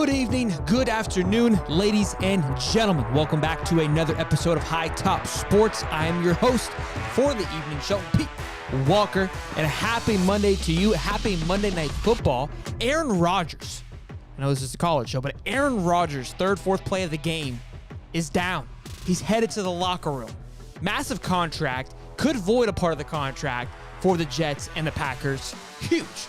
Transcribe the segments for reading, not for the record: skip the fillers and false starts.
Good evening, good afternoon, ladies and gentlemen. Welcome back to another episode of High Top Sports. I am your host for the evening show, Pete Walker, and happy Monday to you. Happy Monday Night Football. Aaron Rodgers, I know this is a college show, but Aaron Rodgers' fourth play of the game is down. He's headed to the locker room. Massive contract, could void a part of the contract for the Jets and the Packers. Huge.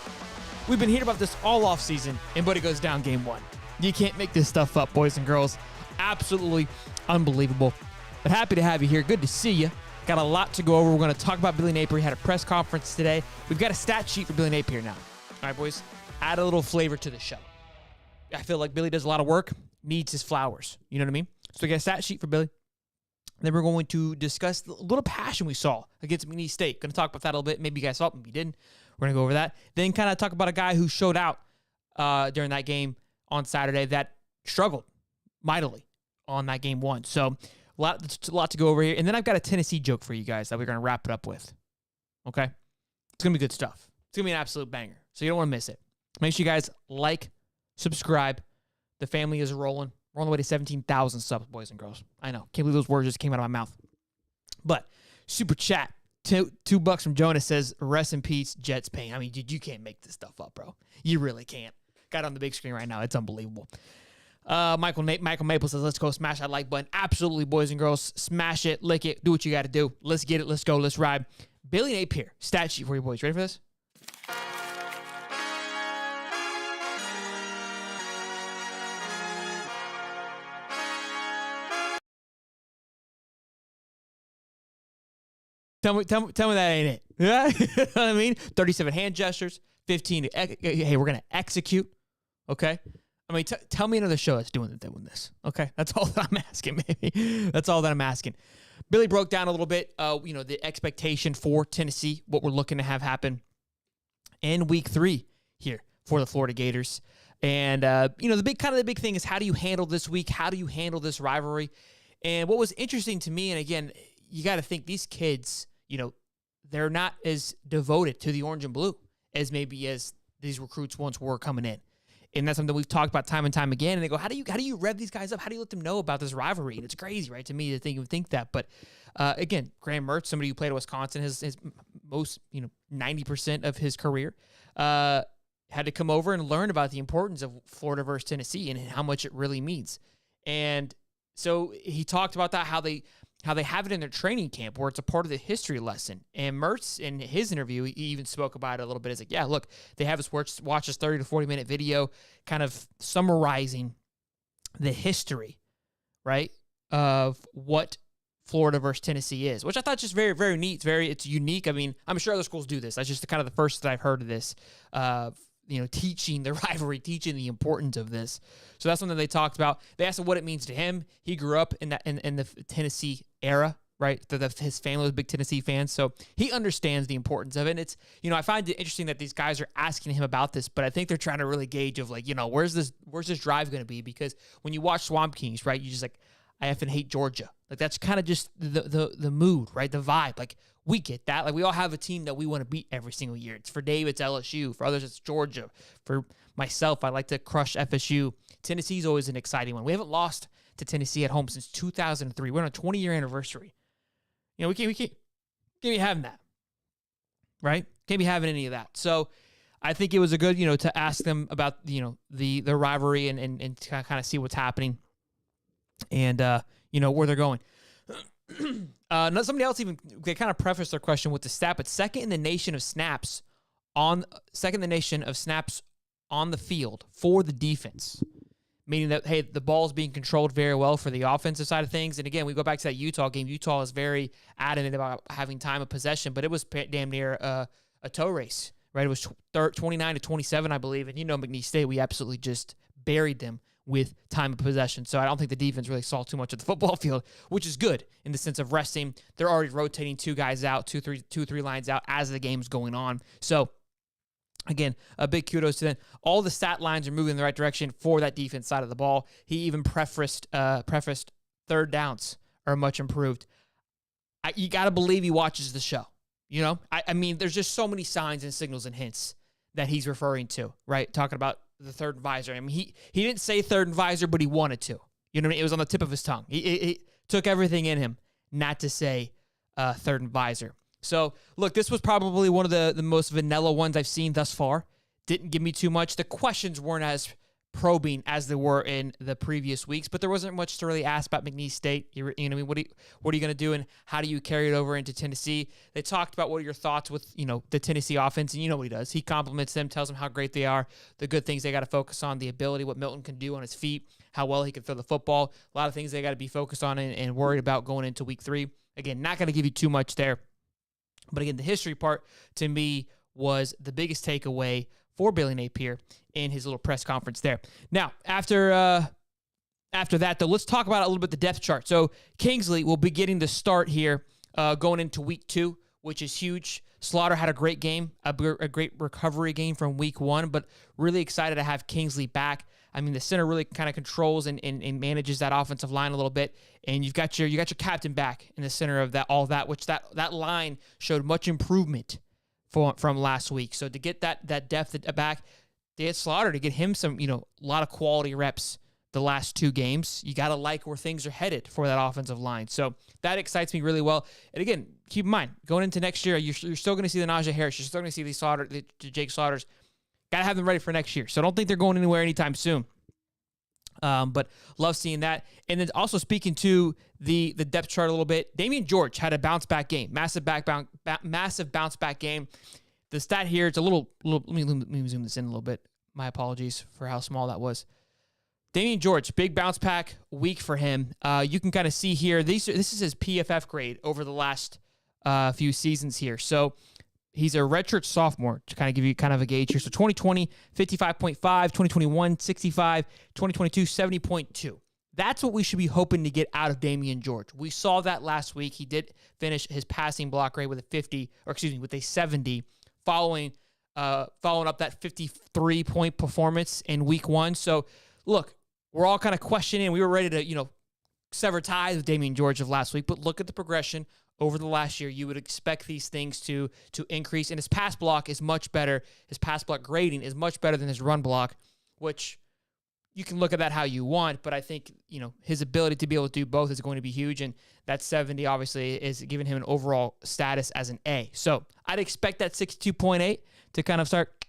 We've been hearing about this all offseason, and Buddy goes down game one. You can't make this stuff up, boys and girls. Absolutely unbelievable. But happy to have you here. Good to see you. Got a lot to go over. We're going to talk about Billy Napier. He had a press conference today. We've got a stat sheet for Billy Napier now. All right, boys, add a little flavor to the show. I feel like Billy does a lot of work, needs his flowers. You know what I mean? So we got a stat sheet for Billy. Then we're going to discuss the little passion we saw against McNeese State. Going to talk about that a little bit. Maybe you guys saw it, maybe you didn't. We're going to go over that. Then kind of talk about a guy who showed out during that game on Saturday that struggled mightily on that game one. So a lot to go over here. And then I've got a Tennessee joke for you guys that we're going to wrap it up with. Okay? It's going to be good stuff. It's going to be an absolute banger. So you don't want to miss it. Make sure you guys like, subscribe. The family is rolling. We're on the way to 17,000 subs, boys and girls. I know. Can't believe those words just came out of my mouth. But super chat. $2 from Jonah says, rest in peace, Jets pain. I mean, dude, you can't make this stuff up, bro. You really can't. Got it on the big screen right now. It's unbelievable. Michael Maple says, let's go smash that like button. Absolutely, boys and girls. Smash it, lick it, do what you got to do. Let's get it. Let's go. Let's ride. Billy Napier, stat sheet for you boys. Ready for this? Tell me that ain't it. Yeah? You know what I mean? 37 hand gestures, 15 hey, we're going to execute. Okay? I mean, tell me another show that's doing this. Okay? That's all that I'm asking, maybe. That's all that I'm asking. Billy broke down a little bit, the expectation for Tennessee, what we're looking to have happen in week 3 here for the Florida Gators. And, the big thing is, how do you handle this week? How do you handle this rivalry? And what was interesting to me, and again, you got to think these kids, they're not as devoted to the orange and blue as maybe as these recruits once were coming in. And that's something we've talked about time and time again. And they go, how do you rev these guys up? How do you let them know about this rivalry? And it's crazy, right, to me to think that. But again, Graham Mertz, somebody who played at Wisconsin, his most 90% of his career, had to come over and learn about the importance of Florida versus Tennessee and how much it really means. And so he talked about that, how they have it in their training camp where it's a part of the history lesson. And Mertz, in his interview, he even spoke about it a little bit. He's like, yeah, look, they have us watch this 30 to 40-minute video kind of summarizing the history, right, of what Florida versus Tennessee is, which I thought just very, very neat. It's unique. I mean, I'm sure other schools do this. That's just kind of the first that I've heard of this, teaching the rivalry, teaching the importance of this. So that's something they talked about. They asked him what it means to him. He grew up in the Tennessee era, right? His family was big Tennessee fans, so he understands the importance of it. And it's, I find it interesting that these guys are asking him about this, but I think they're trying to really gauge of where's this drive going to be? Because when you watch Swamp Kings, right, you just like, I effing hate Georgia. Like, that's kind of just the mood, right? The vibe. Like, we get that. Like, we all have a team that we want to beat every single year. It's for Dave, it's LSU. For others, it's Georgia. For myself, I like to crush FSU. Tennessee's always an exciting one. We haven't lost to Tennessee at home since 2003. We're on a 20-year anniversary. We can't be having that, right? Can't be having any of that. So I think it was a good, to ask them about, the rivalry and to kind of see what's happening and, where they're going. Somebody else they kind of prefaced their question with the stat, but second in the nation of snaps on the field for the defense, meaning that, hey, the ball is being controlled very well for the offensive side of things. And again, we go back to that Utah game. Utah is very adamant about having time of possession, but it was damn near a toe race, right? It was 29-27, I believe. And McNeese State, we absolutely just buried them with time of possession. So I don't think the defense really saw too much of the football field, which is good in the sense of resting. They're already rotating two guys out, two, three lines out as the game's going on. So again, a big kudos to them. All the stat lines are moving in the right direction for that defense side of the ball. He even prefaced third downs are much improved. You got to believe he watches the show. I mean, there's just so many signs and signals and hints that he's referring to, right? Talking about the third advisor. I mean, he didn't say third advisor, but he wanted to. You know what I mean? It was on the tip of his tongue. He took everything in him not to say third advisor. So, look, this was probably one of the most vanilla ones I've seen thus far. Didn't give me too much. The questions weren't as probing as they were in the previous weeks, but there wasn't much to really ask about McNeese State. You know what I mean? What are you going to do, and how do you carry it over into Tennessee? They talked about what are your thoughts with, the Tennessee offense, and you know what he does. He compliments them, tells them how great they are, the good things they got to focus on, the ability, what Milton can do on his feet, how well he can throw the football, a lot of things they got to be focused on and worried about going into week 3. Again, not going to give you too much there. But again, the history part to me was the biggest takeaway for Billy Napier in his little press conference there. Now, after that, though, let's talk about a little bit the depth chart. So Kingsley will be getting the start here going into week 2, which is huge. Slaughter had a great game, a great recovery game from week 1, but really excited to have Kingsley back. I mean, the center really kind of controls and manages that offensive line a little bit, and you got your captain back in the center of that, which that line showed much improvement from last week. So to get that depth back, they had Slaughter to get him some, a lot of quality reps the last 2 games. You got to like where things are headed for that offensive line. So that excites me really well. And again, keep in mind, going into next year, you're still going to see the Najee Harris. You're still going to see the Jake Slaughters. Got to have them ready for next year. So I don't think they're going anywhere anytime soon. But love seeing that. And then also speaking to the depth chart a little bit, Damian George had a bounce back game, massive bounce back game. The stat here, it's a little let me zoom this in a little bit. My apologies for how small that was. Damian George, big bounce back week for him. You can kind of see here, this is his PFF grade over the last few seasons here. So he's a redshirt sophomore to kind of give you kind of a gauge here. So 2020, 55.5, 2021, 65, 2022, 70.2. That's what we should be hoping to get out of Damian George. We saw that last week. He did finish his passing block rate with a 70, following up that 53-point performance in week 1. So look, we're all kind of questioning. We were ready to, sever ties with Damian George of last week, but look at the progression over the last year. You would expect these things to increase, and his pass block is much better. His pass block grading is much better than his run block, which you can look at that how you want, but I think, his ability to be able to do both is going to be huge, and that 70 obviously is giving him an overall status as an A. So I'd expect that 62.8 to kind of start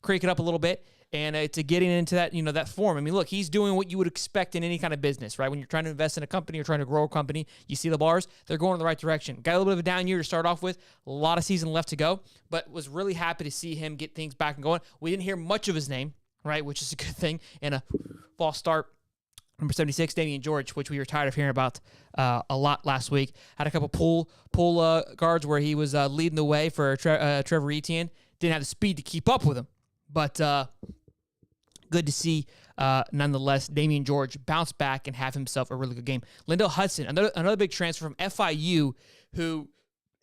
creaking up a little bit, and to getting into that, that form. I mean, look, he's doing what you would expect in any kind of business, right? When you're trying to invest in a company or trying to grow a company, you see the bars, they're going in the right direction. Got a little bit of a down year to start off with, a lot of season left to go, but was really happy to see him get things back and going. We didn't hear much of his name, right, which is a good thing, and a false start. Number 76, Damian George, which we were tired of hearing about a lot last week. Had a couple pull guards where he was leading the way for Trevor Etienne. Didn't have the speed to keep up with him, but good to see, nonetheless, Damian George bounce back and have himself a really good game. Lindell Hudson, another big transfer from FIU, who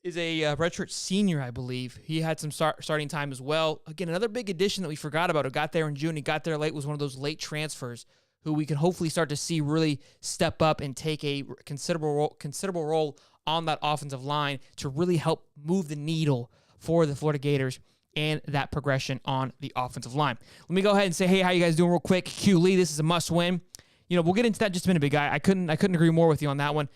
is a redshirt senior, I believe. He had some starting time as well. Again, another big addition that we forgot about, who got there in June. He got there late, was one of those late transfers who we can hopefully start to see really step up and take a considerable role on that offensive line to really help move the needle for the Florida Gators and that progression on the offensive line. Let me go ahead and say, hey, how you guys doing real quick? Q Lee, this is a must win. We'll get into that in just a minute, big guy. I couldn't agree more with you on that one.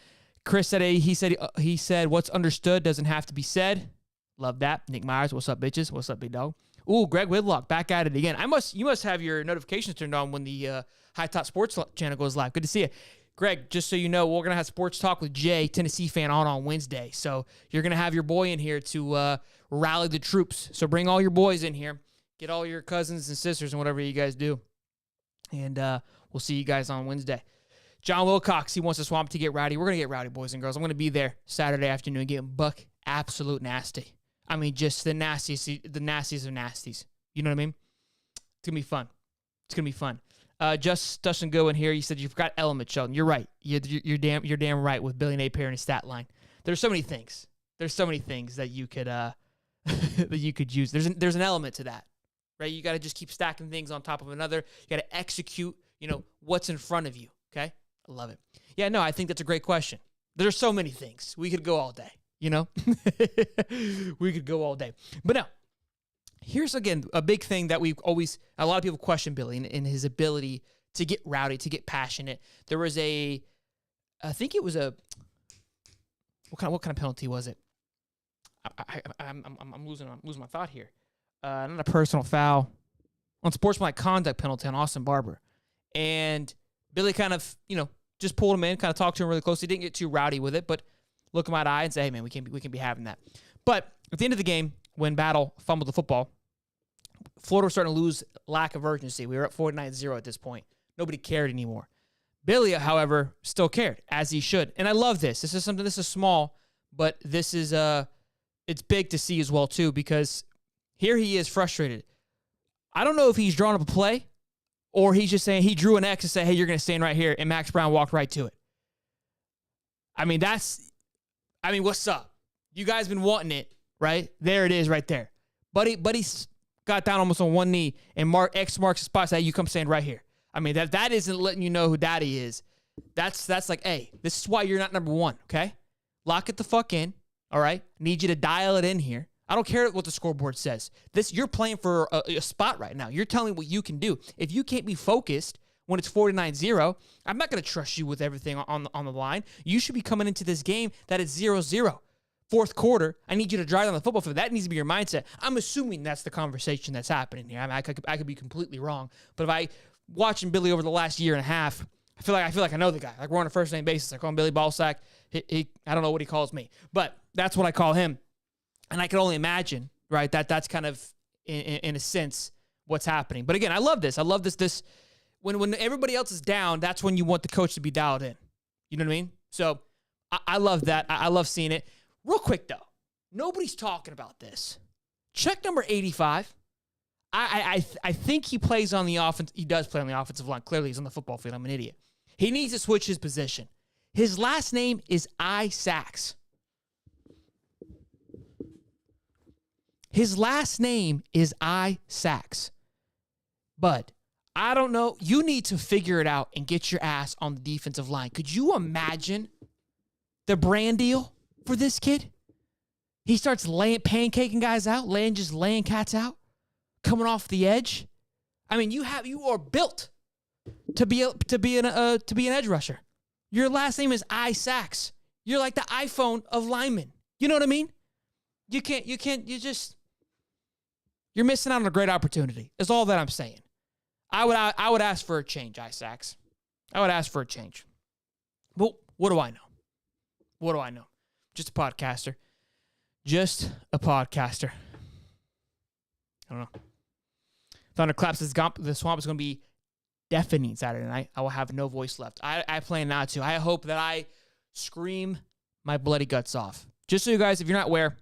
Chris said he said what's understood doesn't have to be said. Love that. Nick Myers, what's up, bitches? What's up, big dog? Ooh, Greg Whitlock, back at it again. You must have your notifications turned on when the High Top Sports channel goes live. Good to see you. Greg, just so you know, we're going to have Sports Talk with Jay, Tennessee fan, on Wednesday. So you're going to have your boy in here to rally the troops. So bring all your boys in here. Get all your cousins and sisters and whatever you guys do. And we'll see you guys on Wednesday. John Wilcox, he wants the Swamp to get rowdy. We're going to get rowdy, boys and girls. I'm going to be there Saturday afternoon getting buck absolute nasty. I mean, just the nastiest of nasties. You know what I mean? It's going to be fun. It's going to be fun. Just Dustin Goin here. You said you forgot element, Sheldon. You're right. You're damn right with Billy Napier and his stat line. There's so many things. There's so many things that you could that you could use. There's an element to that, right? You got to just keep stacking things on top of another. You got to execute, what's in front of you. Okay, I love it. Yeah, no, I think that's a great question. There's so many things. We could go all day. We could go all day. But no, here's, again, a big thing that a lot of people question Billy in his ability to get rowdy, to get passionate. There was I think it was what kind of penalty was it? I'm losing my thought here. Not a personal foul, on sportsmanlike conduct penalty on Austin Barber. And Billy kind of, just pulled him in, kind of talked to him really closely. Didn't get too rowdy with it, but look him in the eye and say, hey, man, we can be having that. But at the end of the game, when Battle fumbled the football, Florida was starting to lose lack of urgency. We were up 49-0 at this point. Nobody cared anymore. Billy, however, still cared, as he should. And I love this. This is small, but this is it's big to see as well, too, because here he is frustrated. I don't know if he's drawn up a play or he's just saying he drew an X and said, hey, you're going to stand right here, and Max Brown walked right to it. I mean, what's up? You guys been wanting it, right? There it is right there. Buddy's got down almost on one knee, and X marks the spot, say, hey, you come stand right here. I mean, that isn't letting you know who daddy is. That's like, hey, this is why you're not number one, okay? Lock it the fuck in, all right? Need you to dial it in here. I don't care what the scoreboard says. You're playing for a spot right now. You're telling me what you can do. If you can't be focused when it's 49-0, I'm not going to trust you with everything on the line. You should be coming into this game that it's 0-0. Fourth quarter, I need you to drive on the football field. That needs to be your mindset. I'm assuming that's the conversation that's happening here. I mean, I could be completely wrong. But if I watching Billy over the last year and a half, I feel like I know the guy. Like, we're on a first name basis. I call him Billy Ballsack. I don't know what he calls me, but that's what I call him. And I can only imagine, right, that's kind of, in a sense, what's happening. But again, I love this. This when everybody else is down, that's when you want the coach to be dialed in. You know what I mean? So I love that. I love seeing it. Real quick, though, nobody's talking about this. Check number 85. I think he plays on the offense. He does play on the offensive line. Clearly, he's on the football field. I'm an idiot. He needs to switch his position. His last name is Isaacs. His last name is Isaacs. But I don't know. You need to figure it out and get your ass on the defensive line. Could you imagine the brand deal for this kid? He starts pancaking guys out, laying cats out, coming off the edge. I mean, you are built to be an edge rusher. Your last name is Isaacs. You're like the iPhone of linemen. You know what I mean? You're missing out on a great opportunity. Is all that I'm saying. I would ask for a change, Isaacs. I would ask for a change. But what do I know? What do I know? Just a podcaster. I don't know. Thunderclap says the swamp is going to be deafening Saturday night. I will have no voice left. I plan not to. I hope that I scream my bloody guts off. Just so you guys, if you're not aware,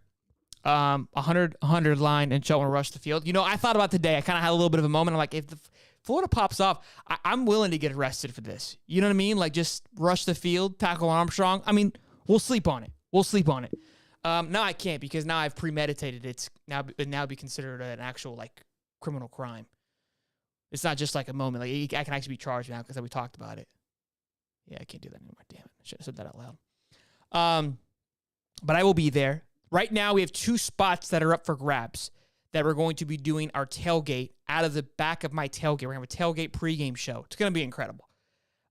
100 line and Shelton rush the field. I thought about today. I kind of had a little bit of a moment. I'm like, if the Florida pops off, I'm willing to get arrested for this. You know what I mean? Like, just rush the field, tackle Armstrong. I mean, we'll sleep on it. Now I can't, because now I've premeditated. It's now be considered an actual, like, criminal crime. It's not just like a moment. Like, I can actually be charged now because we talked about it. Yeah, I can't do that anymore. Damn it. I should have said that out loud. But I will be there. Right now, we have 2 spots that are up for grabs that we're going to be doing our tailgate out of the back of my tailgate. We're going to have a tailgate pregame show. It's going to be incredible.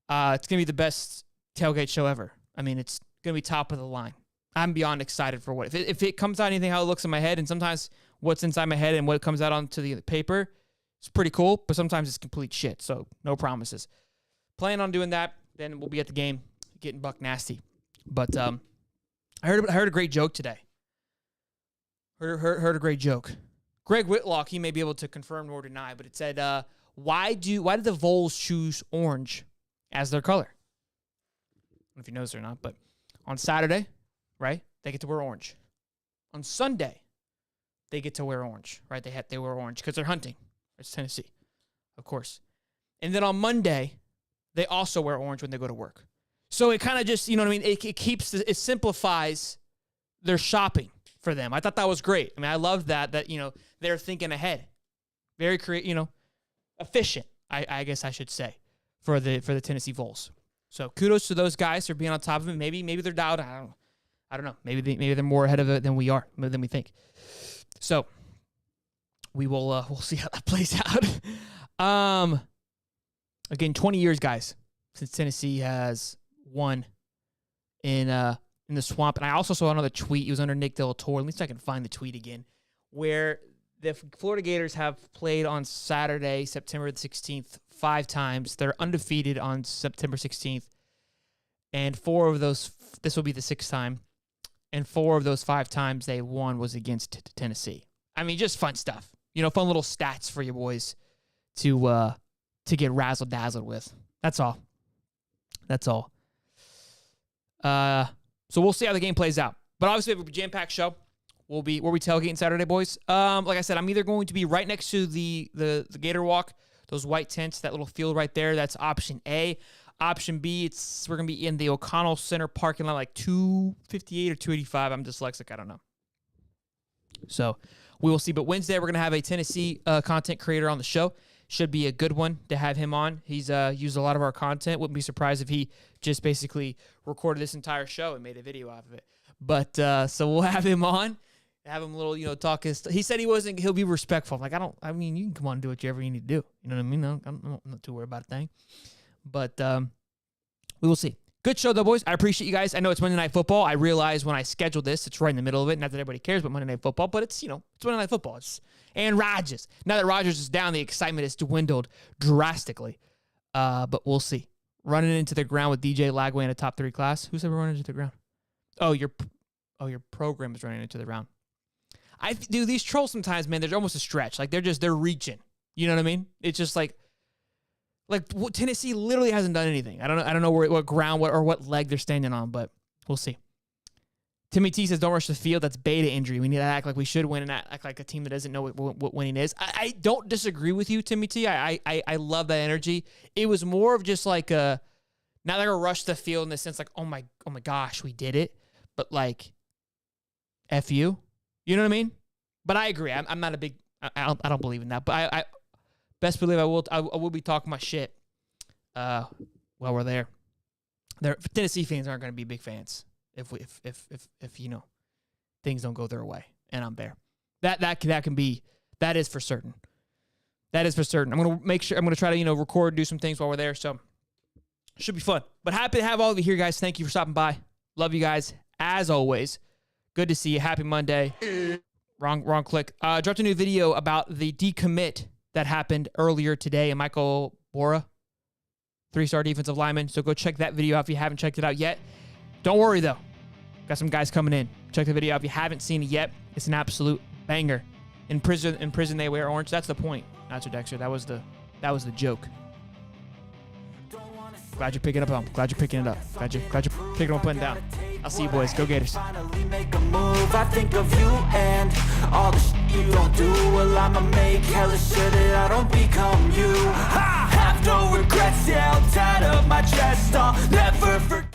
It's going to be the best tailgate show ever. I mean, it's going to be top of the line. I'm beyond excited for what. If it comes out anything how it looks in my head, and sometimes what's inside my head and what comes out onto the paper, it's pretty cool, but sometimes it's complete shit, so no promises. Plan on doing that, then we'll be at the game getting buck nasty. But I heard a great joke today. Heard a great joke. Greg Whitlock, he may be able to confirm or deny, but it said, why did the Vols choose orange as their color? I don't know if you know this or not, but on Saturday, right, they get to wear orange. On Sunday, they get to wear orange, right? They wear orange because they're hunting. It's Tennessee, of course. And then on Monday, they also wear orange when they go to work. So it kind of just, you know what I mean? It simplifies their shopping for them. I thought that was great. I mean, I love that they're thinking ahead. Very efficient, I guess I should say, for the Tennessee Vols. So kudos to those guys for being on top of it. Maybe they're down. I don't know. Maybe they're more ahead of it than we are, than we think. So we'll see how that plays out. Again, 20 years, guys, since Tennessee has won in the Swamp. And I also saw another tweet. It was under Nick Del Toro. At least I can find the tweet again, where the Florida Gators have played on Saturday, September the 16th, 5 times. They're undefeated on September 16th. And 4 of those, this will be the 6th time. And 4 of those 5 times they won was against Tennessee. I mean, just fun stuff. You know, fun little stats for you boys to get razzle-dazzled with. That's all. That's all. So we'll see how the game plays out. But obviously, we have a jam-packed show. We'll be tailgating Saturday, boys. Like I said, I'm either going to be right next to the Gator Walk, those white tents, that little field right there. That's option A. Option B, we're going to be in the O'Connell Center parking lot, like 258 or 285. I'm dyslexic. I don't know. So we will see. But Wednesday, we're going to have a Tennessee content creator on the show. Should be a good one to have him on. He's used a lot of our content. Wouldn't be surprised if he just basically recorded this entire show and made a video out of it. But so we'll have him on, have him a little, talk his. He said he'll be respectful. I'm like, I mean, you can come on and do whatever you need to do. You know what I mean? I'm not too worried about a thing. But we will see. Good show, though, boys. I appreciate you guys. I know it's Monday Night Football. I realize when I scheduled this, it's right in the middle of it. Not that everybody cares about Monday Night Football, but it's Monday Night Football. And Rodgers. Now that Rodgers is down, the excitement has dwindled drastically. But we'll see. Running into the ground with DJ Lagway in a top 3 class. Who said we're running into the ground? Oh, your program is running into the ground. Dude, these trolls sometimes, man, they're almost a stretch. Like they're reaching. You know what I mean? It's just like Tennessee literally hasn't done anything. I don't know what ground or what leg they're standing on, but we'll see. Timmy T says, don't rush the field. That's beta injury. We need to act like we should win and act like a team that doesn't know what winning is. I don't disagree with you, Timmy T. I love that energy. It was more of just like not like a rush the field in the sense like, oh my gosh, we did it. But like, F you. You know what I mean? But I agree. I'm not a big, I don't believe in that. But I best believe I will be talking my shit while we're there. Tennessee fans aren't going to be big fans if things don't go their way, and I'm there. That is for certain. That is for certain. I'm going to try to record, do some things while we're there. So should be fun. But happy to have all of you here, guys. Thank you for stopping by. Love you guys as always. Good to see you. Happy Monday. Wrong click. Dropped a new video about the decommit that happened earlier today, and Michael Bora, 3-star defensive lineman. So go check that video out if you haven't checked it out yet. Don't worry, though. Got some guys coming in. Check the video out if you haven't seen it yet. It's an absolute banger. In prison they wear orange. That's the point. Not so Dexter. That was the joke. Glad you're picking it up. Glad you're picking it up. Glad you're picking it up and putting it down. I'll see you boys. Go Gators. Finally make a move. I think of you and all the shit you don't do. Well, I'ma make hella sure that I don't become you. I have no regrets. Yeah, I'm tired of my chest. I'll never forget.